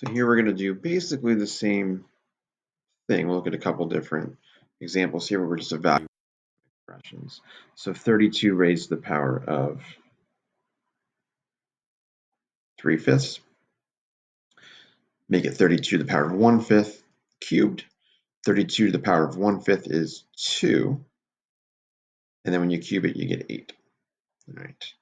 So here we're going to do basically the same thing. We'll look at a couple different examples here where we're just evaluating expressions. So 32 raised to the power of 3/5. Make it 32 to the power of 1/5 cubed. 32 to the power of 1/5 is 2. And then when you cube it, you get 8. All right.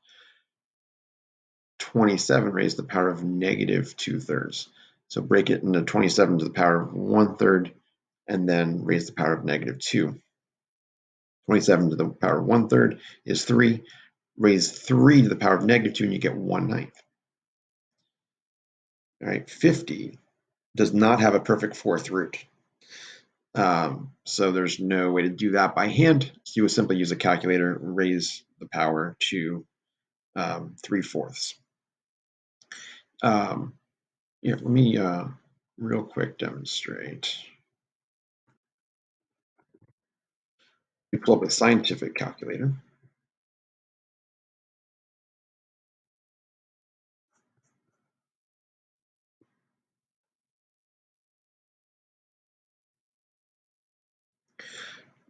27 raised to the power of negative 2/3. So break it into 27 to the power of 1/3 and then raise the power of negative 2. 27 to the power of 1/3 is 3. Raise 3 to the power of negative 2 and you get 1/9. All right, 50 does not have a perfect fourth root. So there's no way to do that by hand. So you would simply use a calculator, raise the power to 3/4. Yeah, let me real quick demonstrate. We pull up a scientific calculator.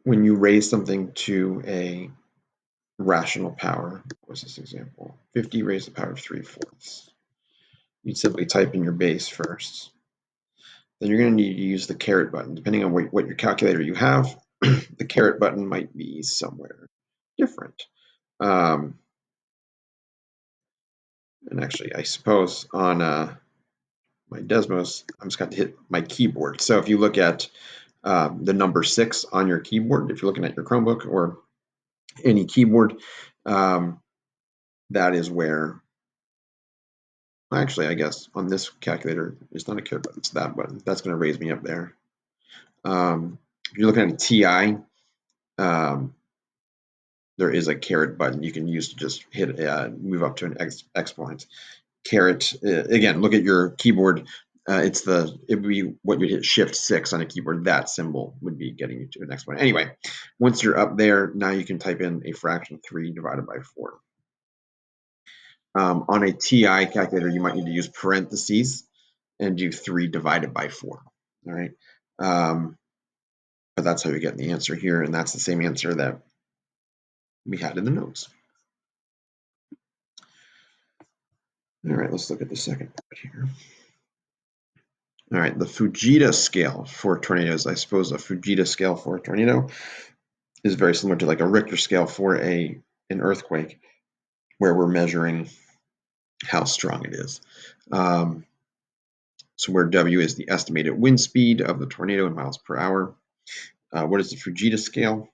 When you raise something to a rational power, what's this example? 50 raised to the power of 3/4. You'd simply type in your base first. Then you're going to need to use the caret button. Depending on what your calculator you have, the caret button might be somewhere different. And actually, I suppose on my Desmos, I'm just going to hit my keyboard. So if you look at the number 6 on your keyboard, if you're looking at your Chromebook or any keyboard, that is where, actually, I guess on this calculator, it's not a caret button, it's that button. That's going to raise me up there. If you're looking at a TI, there is a caret button you can use to just hit move up to an exponent. Caret, again, look at your keyboard. It would be what you'd hit Shift 6 on a keyboard. That symbol would be getting you to an exponent. Anyway, once you're up there, now you can type in a fraction 3 divided by 4. On a TI calculator, you might need to use parentheses and do 3 divided by 4. All right. But that's how you're getting the answer here, and that's the same answer that we had in the notes. All right, let's look at the second part here. All right, the Fujita scale for tornadoes. I suppose a Fujita scale for a tornado is very similar to like a Richter scale for an earthquake, where we're measuring how strong it is. So where W is the estimated wind speed of the tornado in miles per hour. What is the Fujita scale?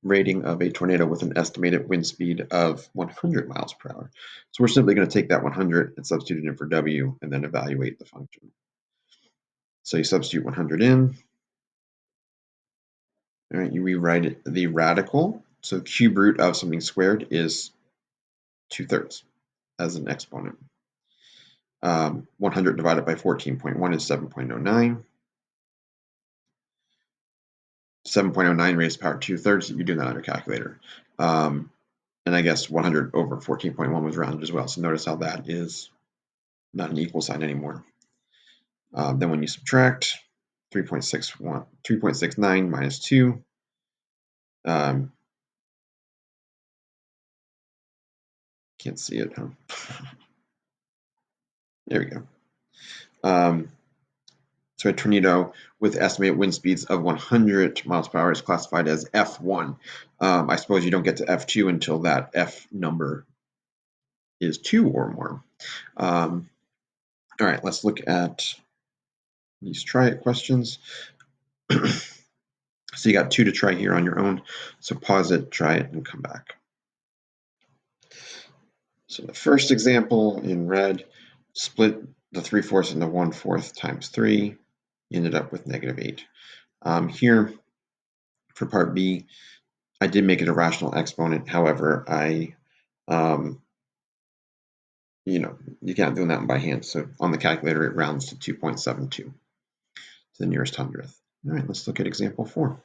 Rating of a tornado with an estimated wind speed of 100 miles per hour. So we're simply going to take that 100 and substitute it in for W and then evaluate the function. So you substitute 100 in. All right, you rewrite the radical. So cube root of something squared is 2/3 as an exponent. 100 divided by 14.1 is 7.09. 7.09 raised to the power 2/3. You're doing that on your calculator. And I guess 100 over 14.1 was rounded as well. So notice how that is not an equal sign anymore. Then when you subtract 3.69 minus 2, can't see it, huh? There we go. So a tornado with estimated wind speeds of 100 miles per hour is classified as F1. I suppose you don't get to F2 until that F number is 2 or more. All right, let's look at these try it questions. So you got 2 to try here on your own. So pause it, try it, and come back. So the first example in red, split the 3/4 into 1/4 times 3. You ended up with -8. Here, for part B, I did make it a rational exponent. However, you can't do that by hand. So on the calculator, it rounds to 2.72 to the nearest hundredth. All right, let's look at example 4.